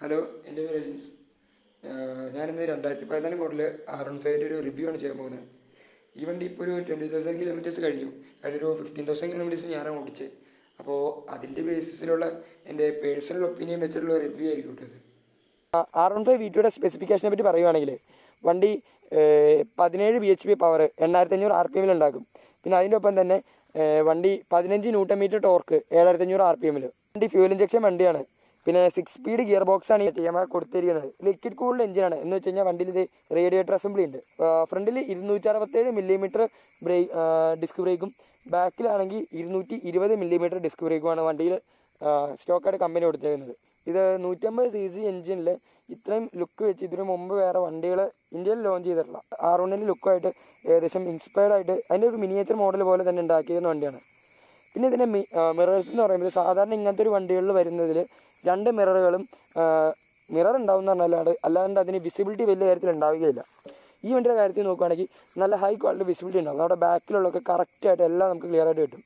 Hello, എൻ്റെ പേര് അജിൻസ്. ഞാനിന്ന് 2014 മോഡൽ R15 ഒരു റിവ്യൂ ആണ് ചെയ്യാൻ പോകുന്നത്. ഈ വണ്ടി ഇപ്പോൾ ഒരു 20,000 കിലോമീറ്റേഴ്സ് കഴിഞ്ഞു. അതിലൊരു 15,000 കിലോമീറ്റേഴ്സ് ഞാനാണ് ഓടിച്ചത്. അപ്പോൾ അതിൻ്റെ ബേസിസിലുള്ള എൻ്റെ പേഴ്സണൽ ഒപ്പീനിയൻ വെച്ചിട്ടുള്ള റിവ്യൂ ആയിരിക്കും ഇത്. R15 V2യുടെ സ്പെസിഫിക്കേഷനെ പറ്റി പറയുവാണെങ്കിൽ വണ്ടി 17 bhp പവർ 8500 RPM ഉണ്ടാക്കും. പിന്നെ അതിൻ്റെ ഒപ്പം തന്നെ വണ്ടി 15 Nm ടോർക്ക് 7500 RPM. വണ്ടി ഫ്യൂൽ ഇഞ്ചക്ഷൻ വണ്ടിയാണ്. പിന്നെ 6 സ്പീഡ് ഗിയർ ബോക്സ് ആണ് Yamaha കൊടുത്തിരിക്കുന്നത്. ലിക്വിഡ് കൂൾഡ് എഞ്ചിനാണ്. എന്ന് വെച്ച് കഴിഞ്ഞാൽ വണ്ടിയിൽ ഇത് റേഡിയേറ്റർ അസംബ്ലി ഉണ്ട്. ഫ്രണ്ടിൽ 267 mm ഡിസ്ക് ബ്രേക്കും ബാക്കിലാണെങ്കിൽ 220 mm ഡിസ്ക് ബ്രേക്കുമാണ് വണ്ടിയിൽ സ്റ്റോക്കായിട്ട് കമ്പനി കൊടുത്തേക്കുന്നത്. ഇത് 150cc എഞ്ചിനിൽ ഇത്രയും ലുക്ക് വെച്ച് ഇതിനു മുമ്പ് വേറെ വണ്ടികൾ ഇന്ത്യയിൽ ലോഞ്ച് ചെയ്തിട്ടില്ല. R1 ലുക്കായിട്ട് ഏകദേശം ഇൻസ്പയർഡ് ആയിട്ട് അതിൻ്റെ ഒരു മിനിയേച്ചർ മോഡൽ പോലെ തന്നെ ഉണ്ടാക്കിയിരുന്ന വണ്ടിയാണ്. പിന്നെ ഇതിൻ്റെ മിറേഴ്സ് എന്ന് പറയുമ്പോൾ സാധാരണ ഇങ്ങനത്തെ ഒരു വണ്ടികളിൽ വരുന്നതിൽ 2 മിററുകളും മിറർ ഉണ്ടാവും എന്ന് പറഞ്ഞാൽ അല്ലാണ്ട് അതിന് വിസിബിലിറ്റി വലിയ കാര്യത്തിൽ ഉണ്ടാവുകയില്ല. ഈ വണ്ടിയുടെ കാര്യത്തിൽ നോക്കുകയാണെങ്കിൽ നല്ല ഹൈ ക്വാളിറ്റി വിസിബിലിറ്റി ഉണ്ടാവും. നമ്മുടെ ബാക്കിലുള്ളതൊക്കെ കറക്റ്റായിട്ട് എല്ലാം നമുക്ക് ക്ലിയർ ആയിട്ട് കിട്ടും.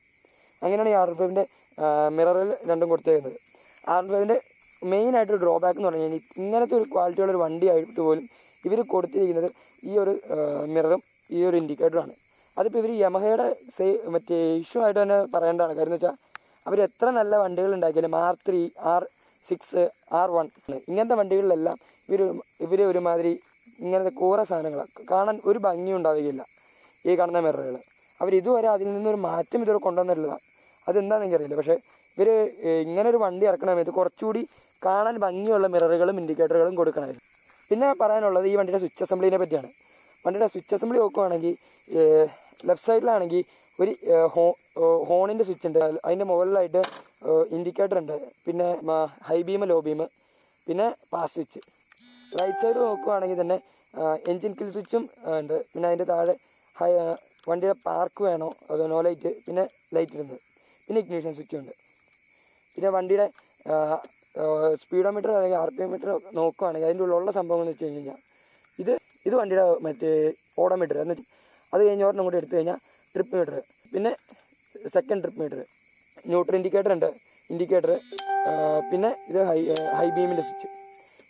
അങ്ങനെയാണ് ഈ R15ൻ്റെ മിററിൽ രണ്ടും കൊടുത്തേക്കുന്നത്. R15ൻ്റെ മെയിനായിട്ടൊരു ഡ്രോബാക്ക് എന്ന് പറഞ്ഞു കഴിഞ്ഞാൽ ഇങ്ങനത്തെ ഒരു ക്വാളിറ്റിയുള്ളൊരു വണ്ടിയായിട്ട് പോലും ഇവർ കൊടുത്തിരിക്കുന്നത് ഈ ഒരു മിററും ഈ ഒരു ഇൻഡിക്കേറ്ററുമാണ്. അതിപ്പോൾ ഇവർ യമഹയുടെ മറ്റേ ഇഷ്യൂ ആയിട്ട് തന്നെ പറയേണ്ടതാണ്. കാര്യം എന്ന് വെച്ചാൽ അവർ എത്ര നല്ല വണ്ടികൾ ഉണ്ടാക്കിയാലും R3, R6, R1 ഇങ്ങനത്തെ വണ്ടികളിലെല്ലാം ഇവർ ഒരുമാതിരി ഇങ്ങനത്തെ കൂറ സാധനങ്ങളാണ്. കാണാൻ ഒരു ഭംഗിയും ഉണ്ടാവുകയില്ല ഈ കാണുന്ന മിററുകൾ. ഇതുവരെ അതിൽ നിന്നൊരു മാറ്റം ഇതുവരെ കൊണ്ടുവന്നിട്ടുള്ളതാണ്. അതെന്താണെന്ന് എനിക്കറിയില്ല. പക്ഷേ ഇവർ ഇങ്ങനെ ഒരു വണ്ടി ഇറക്കണ സമയത്ത് കുറച്ചുകൂടി കാണാൻ ഭംഗിയുള്ള മിററുകളും ഇൻഡിക്കേറ്ററുകളും കൊടുക്കണമായിരുന്നു. പിന്നെ പറയാനുള്ളത് ഈ വണ്ടിയുടെ സ്വിച്ച് അസംബ്ലിനെ പറ്റിയാണ്. വണ്ടിയുടെ സ്വിച്ച് അസംബ്ലി നോക്കുകയാണെങ്കിൽ ലെഫ്റ്റ് സൈഡിലാണെങ്കിൽ ഒരു ഹോണിൻ്റെ സ്വിച്ച് ഉണ്ട്. അതിൻ്റെ മുകളിലായിട്ട് ഇൻഡിക്കേറ്റർ ഉണ്ട്. പിന്നെ ഹൈ ബീം, ലോ ബീം, പിന്നെ പാസ് സ്വിച്ച്. റൈറ്റ് സൈഡ് നോക്കുകയാണെങ്കിൽ തന്നെ എൻജിൻ കിൽ സ്വിച്ചും ഉണ്ട്. പിന്നെ അതിൻ്റെ താഴെ വണ്ടിയുടെ പാർക്ക് വേണോ അതോ നോ ലൈറ്റ്, പിന്നെ ലൈറ്റ് ഇടുന്നത്, പിന്നെ ഇഗ്നിഷൻ സ്വിച്ചും ഉണ്ട്. പിന്നെ വണ്ടിയുടെ സ്പീഡോമീറ്റർ അല്ലെങ്കിൽ RPM മീറ്റർ നോക്കുകയാണെങ്കിൽ അതിൻ്റെ ഉള്ളിലുള്ള സംഭവം എന്ന് വെച്ച് കഴിഞ്ഞാൽ ഇത് വണ്ടിയുടെ മറ്റേ ഓഡോമീറ്റർ എന്ന് വെച്ചാൽ അത് കഴിഞ്ഞ് ഒരെണ്ണം കൂടി എടുത്തു കഴിഞ്ഞാൽ ട്രിപ്പ് മീറ്റർ, പിന്നെ second trip metre, neutral indicator ഉണ്ട്, പിന്നെ ഇത് ഹൈ ബീമിൻ്റെ സ്വിച്ച്,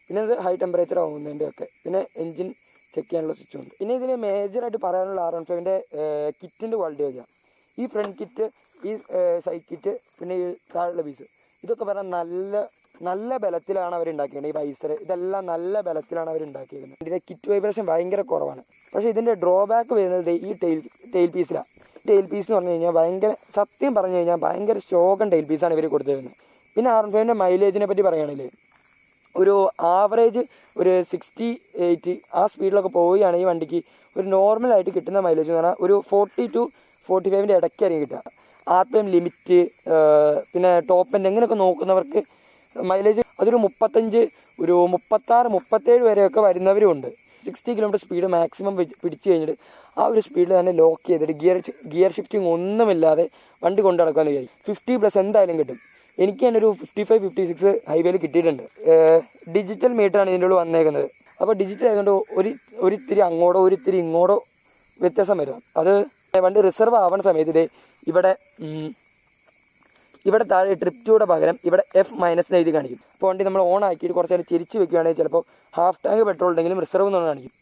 പിന്നെ ഇത് ഹൈ ടെമ്പറേച്ചർ ആകുന്നതിൻ്റെ ഒക്കെ, പിന്നെ എൻജിൻ ചെക്ക് ചെയ്യാനുള്ള സ്വിച്ചും ഉണ്ട്. പിന്നെ ഇതിൽ മേജറായിട്ട് പറയാനുള്ള R15ൻ്റെ കിറ്റിൻ്റെ ക്വാളിറ്റി ഒക്കെയാണ്. ഈ ഫ്രണ്ട് കിറ്റ്, ഈ സൈഡ് കിറ്റ്, പിന്നെ ഈ താഴെയുള്ള പീസ്, ഇതൊക്കെ പറഞ്ഞാൽ നല്ല ബലത്തിലാണ് അവർ ഉണ്ടാക്കിയത്. ഈ വൈസർ ഇതെല്ലാം നല്ല ബലത്തിലാണ് അവർ ഉണ്ടാക്കിയിരിക്കുന്നത്. ഇതിൻ്റെ കിറ്റ് വൈബ്രേഷൻ ഭയങ്കര കുറവാണ്. പക്ഷേ ഇതിൻ്റെ ഡ്രോബാക്ക് വരുന്നത് ഈ ടെയിൽ പീസിലാണ്. ടെയിൽ പീസ് എന്ന് പറഞ്ഞു കഴിഞ്ഞാൽ സത്യം പറഞ്ഞു കഴിഞ്ഞാൽ ഭയങ്കര സ്റ്റോക്കൺ ടെയിൽ പീസാണ് ഇവർ കൊടുത്തിരുന്നത്. പിന്നെ R15ൻ്റെ മൈലേജിനെ പറ്റി പറയുകയാണെങ്കിൽ ഒരു ആവറേജ് ഒരു 68 ആ സ്പീഡിലൊക്കെ പോവുകയാണ് ഈ വണ്ടിക്ക് ഒരു നോർമലായിട്ട് കിട്ടുന്ന മൈലേജ് എന്ന് പറഞ്ഞാൽ ഒരു 40 to 45 ഇടയ്ക്കായിരിക്കും കിട്ടുക. RPM ലിമിറ്റ്, പിന്നെ ടോപ്പ് എൻഡ് എങ്ങനെയൊക്കെ നോക്കുന്നവർക്ക് മൈലേജ് അതൊരു 35, ഒരു 36, 37 വരെയൊക്കെ വരുന്നവരും ഉണ്ട്. 60 km സ്പീഡ് മാക്സിമം പിടിച്ചു കഴിഞ്ഞിട്ട് ആ ഒരു സ്പീഡിൽ തന്നെ ലോക്ക് ചെയ്തിട്ട് ഗിയർ ഷിഫ്റ്റിംഗ് ഒന്നുമില്ലാതെ വണ്ടി കൊണ്ടു നടക്കാമെന്ന് വിചാരിക്കും. 50+ എന്തായാലും കിട്ടും. എനിക്ക് തന്നെ ഒരു 55, 56 ഹൈവേയിൽ കിട്ടിയിട്ടുണ്ട്. ഡിജിറ്റൽ മീറ്ററാണ് ഇതിൻ്റെ ഉള്ളിൽ വന്നേക്കുന്നത്. അപ്പോൾ ഡിജിറ്റൽ ആയതുകൊണ്ട് ഒരിത്തിരി അങ്ങോട്ടോ ഒരിത്തിരി ഇങ്ങോട്ടോ വ്യത്യാസം വരും. അത് വണ്ടി റിസർവ് ആവുന്ന സമയത്ത് ഇവിടെ താഴെ ട്രിപ്പ് 2യുടെ പകരം ഇവിടെ F- എഴുതി കാണിക്കും. അപ്പോൾ വണ്ടി നമ്മൾ ഓൺ ആക്കിയിട്ട് കുറച്ച് നേരം ചിരിച്ച് വെക്കുകയാണെങ്കിൽ ചിലപ്പോൾ ഹാഫ് ടാങ്ക് പെട്രോൾ ഉണ്ടെങ്കിലും റിസർവ് എന്ന് കാണിക്കും.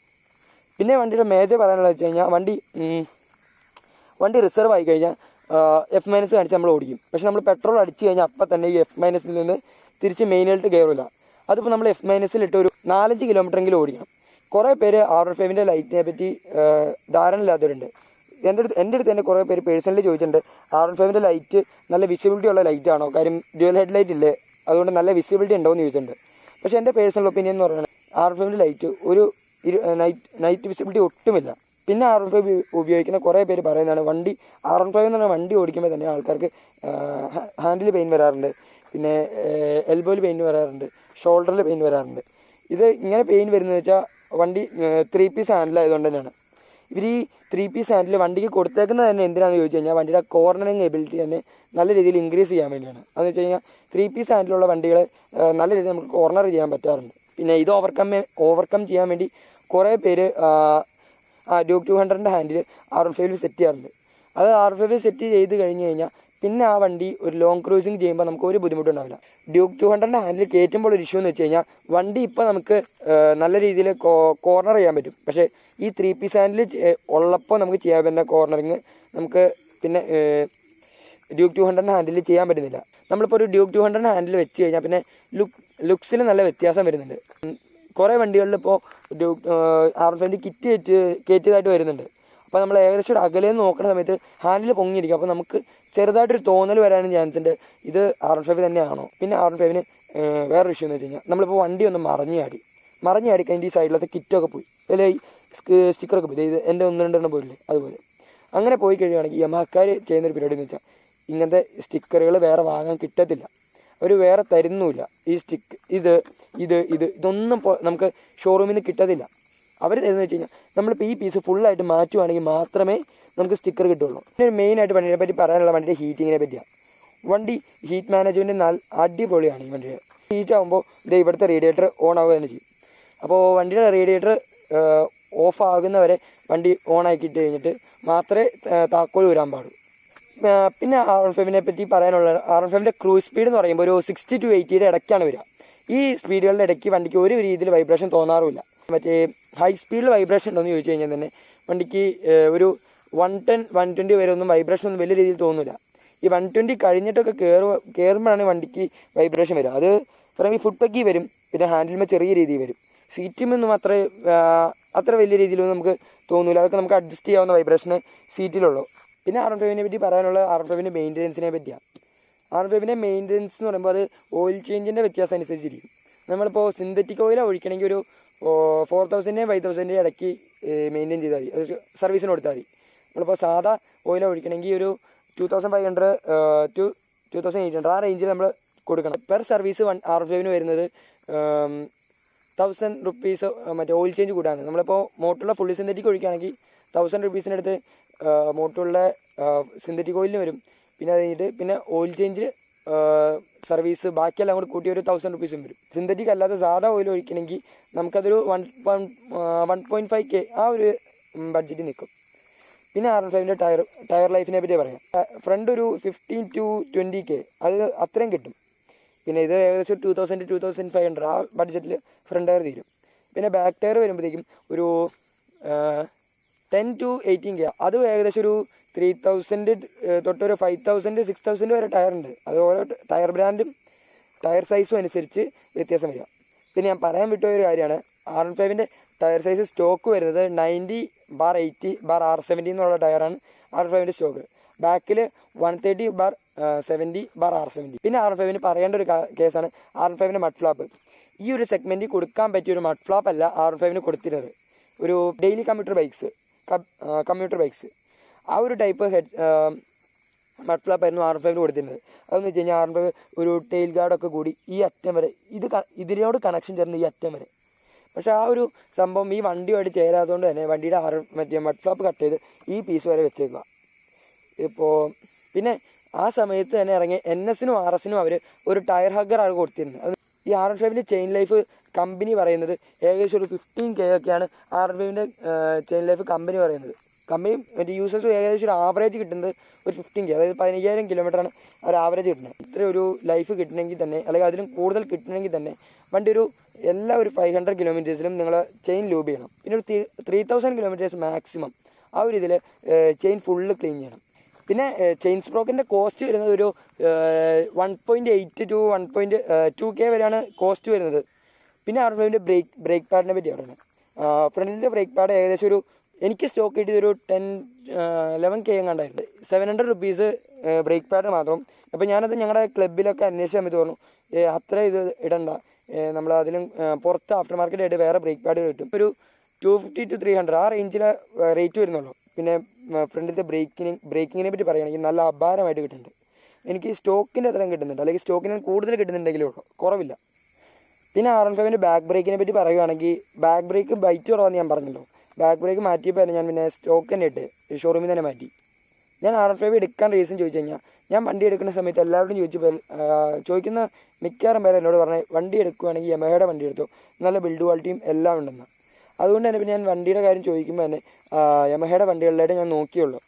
പിന്നെ വണ്ടിയുടെ മേജർ പറയാനുള്ളത് വെച്ച് കഴിഞ്ഞാൽ വണ്ടി റിസർവ് ആയി കഴിഞ്ഞാൽ F- കാണിച്ച് നമ്മൾ ഓടിക്കും. പക്ഷെ നമ്മൾ പെട്രോൾ അടിച്ച് കഴിഞ്ഞാൽ അപ്പം തന്നെ ഈ F- നിന്ന് തിരിച്ച് മെയിനായിട്ട് കയറില്ല. അതിപ്പോൾ നമ്മൾ F- ഇട്ട് ഒരു 4-5 കിലോമീറ്ററെങ്കിലും ഓടിക്കണം. കുറേ പേര് R15ൻ്റെ ലൈറ്റിനെ പറ്റി ധാരണ ഇല്ലാത്തവരുണ്ട്. എൻ്റെ അടുത്ത് തന്നെ കുറേ പേര് പേഴ്സണലി ചോദിച്ചിട്ടുണ്ട്, R15ൻ്റെ ലൈറ്റ് നല്ല വിസിബിലിറ്റി ഉള്ള ലൈറ്റാണോ, കാര്യം ഡ്യുവൽ ഹെഡ് ലൈറ്റ് ഇല്ലേ, അതുകൊണ്ട് നല്ല വിസിബിലിറ്റി ഉണ്ടോ എന്ന് ചോദിച്ചിട്ടുണ്ട്. പക്ഷേ എൻ്റെ പേഴ്സണൽ ഒപ്പീനിയൻ എന്ന് പറയുന്നത് R15ൻ്റെ ലൈറ്റ് ഒരു നൈറ്റ് വിസിബിലിറ്റി ഒട്ടുമില്ല. പിന്നെ R15 ഉപയോഗിക്കുന്ന കുറേ പേര് പറയുന്നതാണ് R15 എന്ന് പറഞ്ഞാൽ വണ്ടി ഓടിക്കുമ്പോൾ തന്നെ ആൾക്കാർക്ക് ഹാൻഡിൽ പെയിൻ വരാറുണ്ട്, പിന്നെ എൽബോയിൽ പെയിൻ വരാറുണ്ട്, ഷോൾഡറിൽ പെയിൻ വരാറുണ്ട്. ഇത് ഇങ്ങനെ പെയിൻ വരുന്നത് വെച്ചാൽ വണ്ടി 3 പീസ് ഹാൻഡിലായതുകൊണ്ട് തന്നെയാണ്. ഇവർ ഈ 3 പീസ് ഹാൻഡിൽ വണ്ടിക്ക് കൊടുത്തേക്കുന്നത് തന്നെ എന്തിനാണെന്ന് ചോദിച്ചു കഴിഞ്ഞാൽ വണ്ടിയുടെ കോർണറിങ് എബിലിറ്റി തന്നെ നല്ല രീതിയിൽ ഇൻക്രീസ് ചെയ്യാൻ വേണ്ടിയാണ്. അതെന്ന് വെച്ച് കഴിഞ്ഞാൽ 3 പീസ് ഹാൻഡിലുള്ള വണ്ടികൾ നല്ല രീതിയിൽ നമുക്ക് കോർണർ ചെയ്യാൻ പറ്റാറുണ്ട്. പിന്നെ ഇത് ഓവർകം ചെയ്യാൻ വേണ്ടി കുറേ പേര് Duke 200ൻ്റെ ഹാൻഡിൽ R15 സെറ്റ് ചെയ്യാറുണ്ട്. അത് R15 സെറ്റ് ചെയ്ത് കഴിഞ്ഞ് കഴിഞ്ഞാൽ പിന്നെ ആ വണ്ടി ഒരു ലോങ് ക്രൂസിങ് ചെയ്യുമ്പോൾ നമുക്ക് ഒരു ബുദ്ധിമുട്ടുണ്ടാവില്ല. ഡ്യൂക്ക് 200 ഹാൻഡിൽ കയറ്റുമ്പോൾ ഒരു ഇഷ്യൂ എന്ന് വെച്ച് കഴിഞ്ഞാൽ വണ്ടി ഇപ്പോൾ നമുക്ക് നല്ല രീതിയിൽ കോർണർ ചെയ്യാൻ പറ്റും. പക്ഷേ ഈ 3 പീസ് ഹാൻഡിൽ ഉള്ളപ്പോൾ നമുക്ക് ചെയ്യാൻ പറ്റുന്ന കോർണറിങ് നമുക്ക് പിന്നെ ഡ്യൂക്ക് 200 ഹാൻഡിൽ ചെയ്യാൻ പറ്റുന്നില്ല. നമ്മളിപ്പോൾ ഒരു ഡ്യൂക്ക് 200 ഹാൻഡിൽ വെച്ച് കഴിഞ്ഞാൽ പിന്നെ ലുക്സിൽ നല്ല വ്യത്യാസം വരുന്നുണ്ട്. കുറേ വണ്ടികളിൽ ഇപ്പോൾ R15 കിറ്റ് കയറ്റിയതായിട്ട് വരുന്നുണ്ട്. അപ്പോൾ നമ്മൾ ഏകദേശം ഒരു അകലേന്ന് നോക്കുന്ന സമയത്ത് ഹാൻഡിൽ പൊങ്ങിയിരിക്കും. അപ്പോൾ നമുക്ക് ചെറുതായിട്ടൊരു തോന്നൽ വരാനും ചാൻസ് ഉണ്ട് ഇത് R15 തന്നെയാണോ. പിന്നെ R15 വേറൊരു ഇഷ്യൂ എന്ന് വെച്ച് കഴിഞ്ഞാൽ നമ്മളിപ്പോൾ വണ്ടി ഒന്ന് മറിഞ്ഞു ചാടി കഴിഞ്ഞ് ഈ സൈഡിലത്തെ കിറ്റൊക്കെ പോയി, അല്ലെങ്കിൽ സ്റ്റിക്കറൊക്കെ പോയി. ഇത് എൻ്റെ 1-2 പോയില്ലേ അതുപോലെ. അങ്ങനെ പോയി കഴിയുകയാണെങ്കിൽ യമഹക്കാർ ചെയ്യുന്നൊരു പരിപാടി എന്ന് വെച്ചാൽ ഇങ്ങനത്തെ സ്റ്റിക്കറുകൾ വേറെ വാങ്ങാൻ കിട്ടത്തില്ല, അവർ വേറെ തരുന്നുമില്ല. ഈ ഇതൊന്നും നമുക്ക് ഷോറൂമിൽ നിന്ന് കിട്ടത്തില്ല. അവർ തരുന്നത് വെച്ച് കഴിഞ്ഞാൽ നമ്മളിപ്പോൾ ഈ പീസ് ഫുള്ളായിട്ട് മാറ്റുവാണെങ്കിൽ മാത്രമേ നമുക്ക് സ്റ്റിക്കർ കിട്ടുള്ളൂ. പിന്നെ മെയിനായിട്ട് വണ്ടിയെ പറ്റി പറയാനുള്ള വണ്ടിയുടെ ഹീറ്റിങ്ങിനെ പറ്റിയാണ്. വണ്ടി ഹീറ്റ് മാനേജ്മെൻറ്റ് അടിപൊളിയാണ്. ഈ വണ്ടിയുടെ ഹീറ്റ് ആകുമ്പോൾ ഇത് ഇവിടുത്തെ റേഡിയേറ്റർ ഓൺ ആവുക തന്നെ ചെയ്യും. അപ്പോൾ വണ്ടിയുടെ റേഡിയേറ്റർ ഓഫ് ആകുന്നവരെ വണ്ടി ഓൺ ആക്കിയിട്ട് കഴിഞ്ഞിട്ട് മാത്രമേ താക്കോൽ വരാൻ പാടുള്ളൂ. പിന്നെ R15 പറ്റി പറയാനുള്ള R15 ക്രൂസ് സ്പീഡ് എന്ന് പറയുമ്പോൾ ഒരു 60 to 80 ഇടയ്ക്കാണ് വരിക. ഈ സ്പീഡുകളുടെ ഇടയ്ക്ക് വണ്ടിക്ക് ഒരു രീതിയിൽ വൈബ്രേഷൻ തോന്നാറുമില്ല. മറ്റേ ഹൈ സ്പീഡിൽ വൈബ്രേഷൻ ഉണ്ടോ എന്ന് ചോദിച്ചു കഴിഞ്ഞാൽ തന്നെ വണ്ടിക്ക് ഒരു 110, 120 വരെ ഒന്നും വൈബ്രേഷൻ ഒന്നും വലിയ രീതിയിൽ തോന്നില്ല. ഈ 120 കഴിഞ്ഞിട്ടൊക്കെ കയറുമ്പോഴാണ് വണ്ടിക്ക് വൈബ്രേഷൻ വരിക. അത് പറയുമ്പോൾ ഫുഡ് പെക്കി വരും, പിന്നെ ഹാൻഡിലുമ്പോൾ ചെറിയ രീതിയിൽ വരും. സീറ്റിമൊന്നും അത്ര വലിയ രീതിയിലൊന്നും നമുക്ക് തോന്നില്ല. അതൊക്കെ നമുക്ക് അഡ്ജസ്റ്റ് ചെയ്യാവുന്ന വൈബ്രേഷന് സീറ്റിലുള്ളൂ. പിന്നെ R15 പറ്റി പറയാനുള്ള R15 മെയിൻ്റനൻസിനെ പറ്റിയാണ്. R15 മെയിൻ്റനൻസ് എന്ന് പറയുമ്പോൾ അത് ഓയിൽ ചേഞ്ചിൻ്റെ വ്യത്യാസം അനുസരിച്ചിരിക്കും. നമ്മളിപ്പോൾ സിന്തറ്റിക് ഓയിലാണ് ഒഴിക്കണമെങ്കിൽ ഒരു 4000 5,000 ഇടയ്ക്ക് മെയിൻറ്റെയിൻ ചെയ്താൽ മതി, അത് സർവീസിന് കൊടുത്താൽ മതി. നമ്മളിപ്പോൾ സാധാ ഓയിലാണ് ഒഴിക്കണമെങ്കിൽ ഒരു 2500 to 2800 ആ റേഞ്ചിൽ നമ്മൾ കൊടുക്കണം. പെർ സർവീസ് R15 വരുന്നത് 1000 rupees മറ്റേ ഓയിൽ ചേഞ്ച് കൂടാണ്. നമ്മളിപ്പോൾ മോട്ടറുള്ള ഫുള്ളി സിന്തറ്റിക് ഒഴിക്കുകയാണെങ്കിൽ 1000 rupees അടുത്ത് മോട്ടറുള്ള സിന്തറ്റിക് ഓയിലിന് വരും. പിന്നെ അത് കഴിഞ്ഞിട്ട് പിന്നെ ഓയിൽ ചേഞ്ച് സർവീസ് ബാക്കിയെല്ലാം കൂടി കൂട്ടി ഒരു 1000 rupees വരും. സിന്തറ്റിക് അല്ലാതെ സാധാ ഓയിൽ ഒഴിക്കണമെങ്കിൽ നമുക്കതൊരു 1.5K ആ ഒരു ബഡ്ജറ്റ് നിൽക്കും. പിന്നെ R15 ടയർ ലൈഫിനെ പറ്റി പറയാം. ഫ്രണ്ട് ഒരു 15 to 20K അത് അത്രയും കിട്ടും. പിന്നെ ഇത് ഏകദേശം 2000 to 2500 ആ ബഡ്ജറ്റിൽ ഫ്രണ്ട് ടയർ തീരും. പിന്നെ ബാക്ക് ടയർ വരുമ്പോഴത്തേക്കും ഒരു 10 to 18K അത് ഏകദേശം ഒരു 3000 തൊട്ടൊരു 5000 6000 വരെ ടയറുണ്ട്. അത് ഓരോ ടയർ ബ്രാൻഡും ടയർ സൈസും അനുസരിച്ച് വ്യത്യാസം വരിക. പിന്നെ ഞാൻ പറയാൻ വിട്ടുപോയൊരു കാര്യമാണ്, R15 ടയർ സൈസ് സ്റ്റോക്ക് വരുന്നത് 90/80/R70 എന്നുള്ള ടയറാണ് R15 സ്റ്റോക്ക്. ബാക്കിൽ 130/70/R70. പിന്നെ R15 പറയേണ്ട ഒരു കേസാണ് R15 മഡ് ഫ്ലാപ്പ്. ഈ ഒരു സെഗ്മെൻറ്റിൽ കൊടുക്കാൻ പറ്റിയൊരു മഡ് ഫ്ലാപ്പ് അല്ല R15 കൊടുത്തിരുന്നത്. ഒരു ഡെയിലി കമ്മ്യൂട്ടർ ബൈക്സ് ആ ഒരു ടൈപ്പ് മഡ് ഫ്ലാപ്പ് ആയിരുന്നു R15 കൊടുത്തിരുന്നത്. അതെന്ന് വെച്ച് കഴിഞ്ഞാൽ R15 ഒരു ടെയിൽ ഗാർഡൊക്കെ കൂടി ഈ അറ്റം വരെ ഇതിനോട് കണക്ഷൻ ചേർന്ന് ഈ അറ്റം വരെ. പക്ഷേ ആ ഒരു സംഭവം ഈ വണ്ടിയുമായിട്ട് ചേരാത്തതുകൊണ്ട് തന്നെ വണ്ടിയുടെ മറ്റേ മഡ് ഫ്ലാപ്പ് കട്ട് ചെയ്ത് ഈ പീസ് വരെ വെച്ചേക്കുക. പിന്നെ ആ സമയത്ത് തന്നെ ഇറങ്ങിയ NSനും RSനും അവർ ഒരു ടയർ ഹഗ്ഗറാണ് കൊടുത്തിരുന്നത്. അത് ഈ R15 ചെയിൻ ലൈഫ് കമ്പനി പറയുന്നത് ഏകദേശം ഒരു 15K ഒക്കെയാണ് R15 ചെയിൻ ലൈഫ് കമ്പനി പറയുന്നത്. കമ്പനി മറ്റേ യൂസേഴ്സ് ഏകദേശം ഒരു ആവറേജ് കിട്ടുന്നത് ഒരു 15K, അതായത് 15,000 കിലോമീറ്ററാണ് അവർ ആവറേജ് കിട്ടുന്നത്. ഇത്ര ഒരു ലൈഫ് കിട്ടണമെങ്കിൽ തന്നെ, അല്ലെങ്കിൽ അതിലും കൂടുതൽ കിട്ടണമെങ്കിൽ തന്നെ വണ്ടി ഒരു 500 കിലോമീറ്റേഴ്സിലും നിങ്ങൾ ചെയിൻ ലൂബ് ചെയ്യണം. പിന്നെ ഒരു 3000 കിലോമീറ്റേഴ്സ് മാക്സിമം ആ ഒരു ഇതിൽ ചെയിൻ ഫുള്ള് ക്ലീൻ ചെയ്യണം. പിന്നെ ചെയിൻ സ്പ്രോക്കിൻ്റെ കോസ്റ്റ് വരുന്നത് ഒരു 1.8 to 1.2K വരെയാണ് കോസ്റ്റ് വരുന്നത്. പിന്നെ R15 ബ്രേക്ക് പാഡിനെ പറ്റി പറയുന്നത്. ഫ്രണ്ടിലത്തെ ബ്രേക്ക് പാഡ് ഏകദേശം ഒരു എനിക്ക് സ്റ്റോക്ക് കിട്ടിയത് ഒരു 11K എങ്ങാണ്ടായിരുന്നു. 700 rupees ബ്രേക്ക് പാഡ് മാത്രം. അപ്പോൾ ഞാനത് ഞങ്ങളുടെ ക്ലബ്ബിലൊക്കെ അന്വേഷിച്ച സമയത്ത് പറഞ്ഞു അത്ര ഇത് ഇടണ്ട, നമ്മൾ അതിലും പുറത്ത് ആഫ്റ്റർ മാർക്കറ്റ് ആയിട്ട് വേറെ ബ്രേക്ക് പാഡ് കിട്ടും. ഒരു 250 to 300 ആ റേഞ്ചിലെ റേറ്റ് വരുന്നുള്ളൂ. പിന്നെ ഫ്രണ്ടിലത്തെ ബ്രേക്കിങ്ങിനെ പറ്റി പറയുകയാണെങ്കിൽ നല്ല അപാരമായിട്ട് കിട്ടുന്നുണ്ട്. എനിക്ക് സ്റ്റോക്കിൻ്റെ അത്രയും കിട്ടുന്നുണ്ട്, അല്ലെങ്കിൽ സ്റ്റോക്കിന് കൂടുതൽ കിട്ടുന്നുണ്ടെങ്കിലും കുറവില്ല. പിന്നെ R15 ബാക്ക് ബ്രേക്കിനെ പറ്റി പറയുകയാണെങ്കിൽ ബാക്ക് ബ്രേക്ക് ബൈറ്റ് കുറവാന്ന് ഞാൻ പറഞ്ഞല്ലോ. ബാക്ക് ബ്രേക്ക് മാറ്റിയപ്പോൾ ഞാൻ പിന്നെ സ്റ്റോക്ക് തന്നെ ഇട്ട് ഷോറൂമിൽ തന്നെ മാറ്റി. ഞാൻ R15 എടുക്കാൻ റീസൺ ചോദിച്ചു കഴിഞ്ഞാൽ, ഞാൻ വണ്ടി എടുക്കുന്ന സമയത്ത് എല്ലാവരോടും ചോദിക്കുന്ന മിക്കവാറും പേര് എന്നോട് പറഞ്ഞ് വണ്ടി എടുക്കുകയാണെങ്കിൽ യമഹയുടെ വണ്ടി എടുത്തോ, നല്ല ബിൽഡ് ക്വാളിറ്റിയും എല്ലാം ഉണ്ടെന്ന്. അതുകൊണ്ട് തന്നെ പിന്നെ ഞാൻ വണ്ടിയുടെ കാര്യം ചോദിക്കുമ്പോൾ തന്നെ യമഹയുടെ വണ്ടികളിലായിട്ട് ഞാൻ നോക്കിയുള്ളൂ.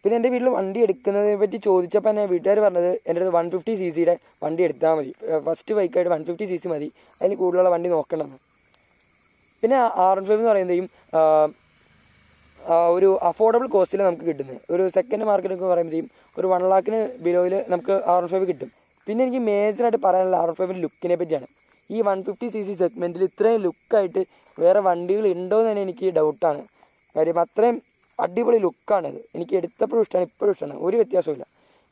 പിന്നെ എൻ്റെ വീട്ടിൽ വണ്ടി എടുക്കുന്നതിനെ പറ്റി ചോദിച്ചപ്പോൾ തന്നെ വീട്ടുകാർ പറഞ്ഞത് എൻ്റെ അടുത്ത് 150cc വണ്ടി എടുത്താൽ മതി, ഫസ്റ്റ് ബൈക്കായിട്ട് 150cc മതി, അതിന് കൂടുതലുള്ള വണ്ടി നോക്കണമെന്ന്. പിന്നെ R15 എന്ന് പറയുന്നതും ഒരു അഫോർഡബിൾ കോസ്റ്റിൽ നമുക്ക് കിട്ടുന്നത്. ഒരു സെക്കൻഡ് മാർക്കറ്റൊക്കെ പറയുമ്പോഴത്തേക്കും ഒരു 1 lakhന് ബിലോയിൽ നമുക്ക് R15 കിട്ടും. പിന്നെ എനിക്ക് മേജറായിട്ട് പറയാനുള്ള R15 ലുക്കിനെ പറ്റിയാണ്. ഈ 150cc സെഗ്മെൻറ്റിൽ ഇത്രയും ലുക്കായിട്ട് വേറെ വണ്ടികൾ ഉണ്ടോ എന്ന് തന്നെ എനിക്ക് ഡൗട്ടാണ്. കാര്യം അത്രയും അടിപൊളി ലുക്കാണിത്. എനിക്ക് എടുത്തപ്പോഴും ഇഷ്ടമാണ്, ഇപ്പോഴും ഇഷ്ടമാണ്, ഒരു വ്യത്യാസമില്ല.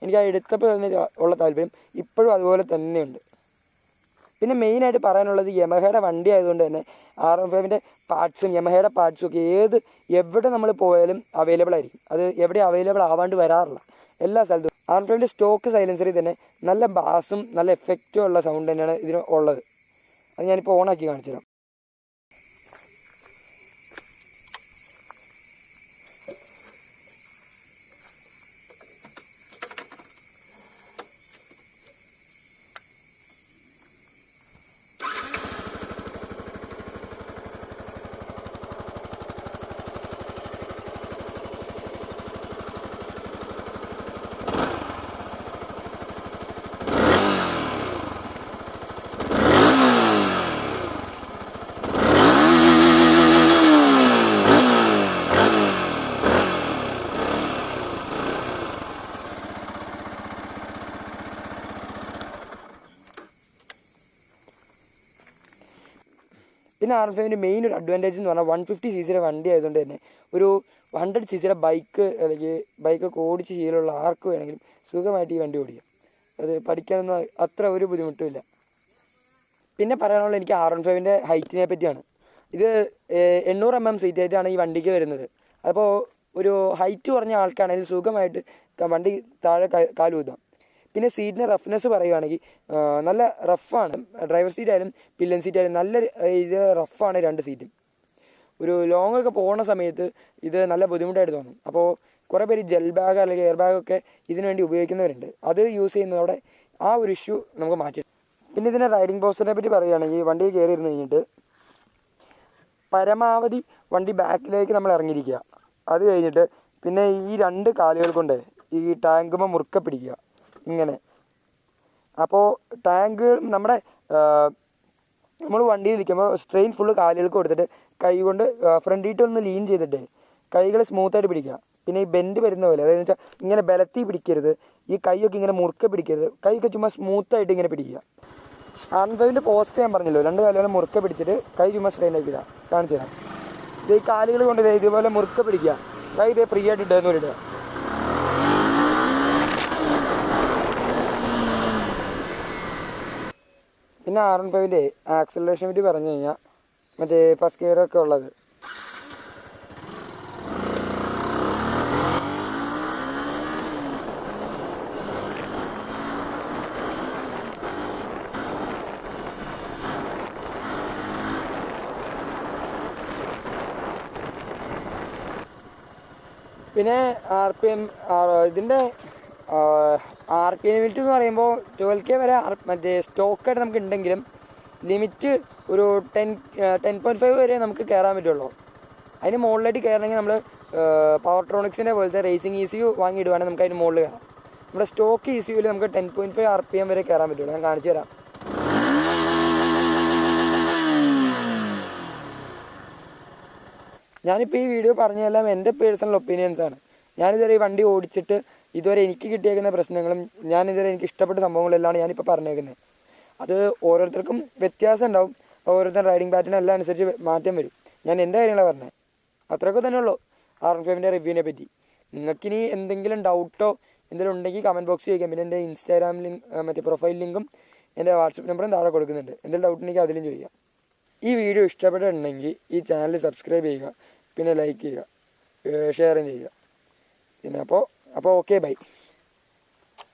എനിക്ക് ആ എടുത്തപ്പോൾ തന്നെ ഉള്ള താല്പര്യം ഇപ്പോഴും അതുപോലെ തന്നെയുണ്ട്. പിന്നെ മെയിനായിട്ട് പറയാനുള്ളത് യമഹയുടെ വണ്ടി ആയതുകൊണ്ട് തന്നെ R15 പാർട്സും യമഹയുടെ പാർട്സും ഒക്കെ എവിടെ നമ്മൾ പോയാലും അവൈലബിൾ ആയിരിക്കും. അത് എവിടെ അവൈലബിൾ ആവാണ്ട് വരാറില്ല, എല്ലാ സ്ഥലത്തും. R15 സ്റ്റോക്ക് സൈലൻസറിൽ തന്നെ നല്ല ബാസും നല്ല എഫക്റ്റും ഉള്ള സൗണ്ട് തന്നെയാണ് ഇതിന് ഉള്ളത്. അത് ഞാനിപ്പോൾ ഓണാക്കി കാണിച്ചു തരാം. പിന്നെ R15 മെയിൻ ഒരു അഡ്വാൻറ്റേജ് എന്ന് പറഞ്ഞാൽ 150cc വണ്ടി ആയതുകൊണ്ട് തന്നെ ഒരു 100cc ബൈക്ക് അല്ലെങ്കിൽ ബൈക്കൊക്കെ ഓടിച്ച് ശീലമുള്ള ആർക്ക് വേണമെങ്കിലും സുഖമായിട്ട് ഈ വണ്ടി ഓടിക്കാം. അത് പഠിക്കാനൊന്നും അത്ര ഒരു ബുദ്ധിമുട്ടുമില്ല. പിന്നെ പറയാനുള്ളത് എനിക്ക് R15 ഹൈറ്റിനെ പറ്റിയാണ്. ഇത് 800 mm സീറ്റ് ആയിട്ടാണ് ഈ വണ്ടിക്ക് വരുന്നത്. അപ്പോൾ ഒരു ഹൈറ്റ് കുറഞ്ഞ ആൾക്കാണെങ്കിൽ സുഖമായിട്ട് വണ്ടി താഴെ കാലൂതാം. പിന്നെ സീറ്റിൻ്റെ റഫ്നെസ് പറയുകയാണെങ്കിൽ നല്ല റഫാണ്. ഡ്രൈവർ സീറ്റ് ആയാലും പില്ലൻ സീറ്റ് ആയാലും നല്ല ഇത് റഫാണ് 2 സീറ്റും. ഒരു ലോങ് ഒക്കെ പോകുന്ന സമയത്ത് ഇത് നല്ല ബുദ്ധിമുട്ടായിട്ട് തോന്നും. അപ്പോൾ കുറേ പേര് ജെൽ ബാഗ് അല്ലെങ്കിൽ എയർ ബാഗൊക്കെ ഇതിനു വേണ്ടി ഉപയോഗിക്കുന്നവരുണ്ട്. അത് യൂസ് ചെയ്യുന്നതോടെ ആ ഒരു ഇഷ്യൂ നമുക്ക് മാറ്റി. പിന്നെ ഇതിൻ്റെ റൈഡിങ് പോസ്റ്ററിനെ പറ്റി പറയുകയാണെങ്കിൽ വണ്ടി കയറി ഇരുന്ന് കഴിഞ്ഞിട്ട് പരമാവധി വണ്ടി ബാക്കിലേക്ക് നമ്മൾ ഇറങ്ങിയിരിക്കുക. അത് കഴിഞ്ഞിട്ട് പിന്നെ ഈ 2 കാലുകൾ കൊണ്ട് ഈ ടാങ്കുമ്പോൾ മുറുക്കെ പിടിക്കുക ഇങ്ങനെ. അപ്പോൾ ടാങ്ക് നമ്മൾ വണ്ടിയിൽ നിൽക്കുമ്പോൾ സ്ട്രെയിൻ ഫുള്ള് കാലുകൾക്ക് കൊടുത്തിട്ട് കൈ കൊണ്ട് ഫ്രണ്ടിട്ടൊന്ന് ലീൻ ചെയ്തിട്ട് കൈകൾ സ്മൂത്തായിട്ട് പിടിക്കുക. പിന്നെ ഈ ബെൻഡ് വരുന്ന പോലെ, അതായത് വെച്ചാൽ ഇങ്ങനെ ബലത്തി പിടിക്കരുത്, ഈ കൈയൊക്കെ ഇങ്ങനെ മുറുക്കെ പിടിക്കരുത്, കൈയൊക്കെ ചുമ്മാ സ്മൂത്തായിട്ട് ഇങ്ങനെ പിടിക്കുക. R15 പോസ്റ്റ് ഞാൻ പറഞ്ഞല്ലോ, 2 കാലുകളും മുറുക്കെ പിടിച്ചിട്ട് കൈ ചുമ്മാ സ്ട്രെയിൻ ആക്കി ഇടുക. കാണിച്ചു തരാം. ഇത് ഈ കാലുകൾ കൊണ്ട് ഇതുപോലെ മുറുക്കെ പിടിക്കുക, കൈ ഇതേ ഫ്രീ ആയിട്ട് ഇടുക എന്ന് ഇടുക. പിന്നെ R15 ആക്സലറേഷൻ പറ്റി പറഞ്ഞു കഴിഞ്ഞാൽ മറ്റേ ഫസ്റ്റ് ഗിയറൊക്കെ ഉള്ളത്. പിന്നെ ഇതിൻ്റെ RPM ലിമിറ്റ് എന്ന് പറയുമ്പോൾ 12K വരെ മറ്റേ സ്റ്റോക്കായിട്ട് നമുക്ക് ഉണ്ടെങ്കിലും ലിമിറ്റ് ഒരു 10.5 വരെ നമുക്ക് കയറാൻ പറ്റുള്ളൂ. അതിന് മുകളിലായിട്ട് കയറണമെങ്കിൽ നമ്മൾ പവർട്രോണിക്സിൻ്റെ പോലത്തെ റേസിംഗ് ECU വാങ്ങിയിടുവാണെങ്കിൽ നമുക്ക് അതിന് മുകളിൽ കയറാം. നമ്മുടെ സ്റ്റോക്ക് ECUവിൽ നമുക്ക് 10.5 RPM വരെ കയറാൻ പറ്റുള്ളൂ. ഞാൻ കാണിച്ചു തരാം. ഞാനിപ്പോൾ ഈ വീഡിയോ പറഞ്ഞതെല്ലാം എൻ്റെ പേഴ്സണൽ ഒപ്പീനിയൻസാണ്. ഞാനിതുവരെ ഈ വണ്ടി ഓടിച്ചിട്ട് ഇതുവരെ എനിക്ക് കിട്ടിയേക്കുന്ന പ്രശ്നങ്ങളും ഞാനിതുവരെ എനിക്ക് ഇഷ്ടപ്പെട്ട സംഭവങ്ങളെല്ലാം ഞാനിപ്പോൾ പറഞ്ഞേക്കുന്നത്. അത് ഓരോരുത്തർക്കും വ്യത്യാസം ഉണ്ടാവും. ഓരോരുത്തർ റൈഡിങ് പാറ്റേൺ എല്ലാം അനുസരിച്ച് മാറ്റം വരും. ഞാൻ എൻ്റെ കാര്യങ്ങളാണ് പറഞ്ഞത്. അത്രയൊക്കെ തന്നെ ഉള്ളൂ R15 റിവ്യൂവിനെ പറ്റി. നിങ്ങൾക്കിനി എന്തെങ്കിലും ഡൗട്ടോ എന്തെങ്കിലും ഉണ്ടെങ്കിൽ കമൻറ്റ് ബോക്സിൽ ചോദിക്കാം. പിന്നെ എൻ്റെ ഇൻസ്റ്റാഗ്രാം ലിങ്ക് മറ്റേ പ്രൊഫൈൽ ലിങ്കും എൻ്റെ വാട്സപ്പ് നമ്പറും താഴെ കൊടുക്കുന്നുണ്ട്. എന്തെങ്കിലും ഡൗട്ട് ഉണ്ടെങ്കിൽ അതിലും ചോദിക്കാം. ഈ വീഡിയോ ഇഷ്ടപ്പെട്ടിട്ടുണ്ടെങ്കിൽ ഈ ചാനൽ സബ്സ്ക്രൈബ് ചെയ്യുക, പിന്നെ ലൈക്ക് ചെയ്യുക, ഷെയറും ചെയ്യുക. പിന്നെ അപ്പോൾ ഓക്കെ, ബൈ.